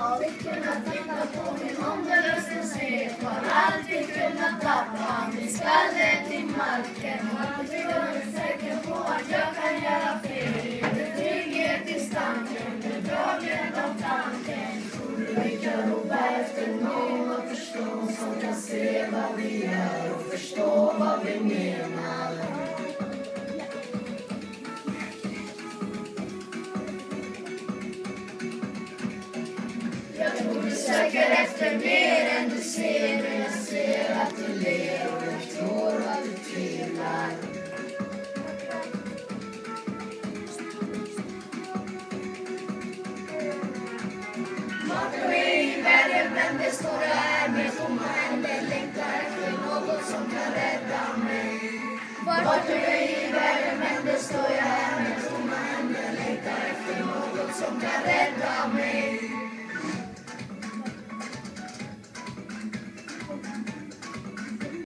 Aldrig kunnat titta på min ångerlösa svep. Har alltid kunnat tappa min skalle till marken. Alltid varit säker på att jag kan göra fel. Det trygghet i stanken, det draget av tanken. Tror du vi kan ropa efter någon och förstå, som kan se vad vi gör och förstå vad vi menar. Jag tror du söker efter mer än du ser, men jag ser att du ler och jag tror att du tvivlar. Maten är i världen, men det står jag här med tomma händer, längtar efter något som kan rädda mig. Vart du är i världen, men det står jag här med tomma händer, längtar efter något som kan rädda mig.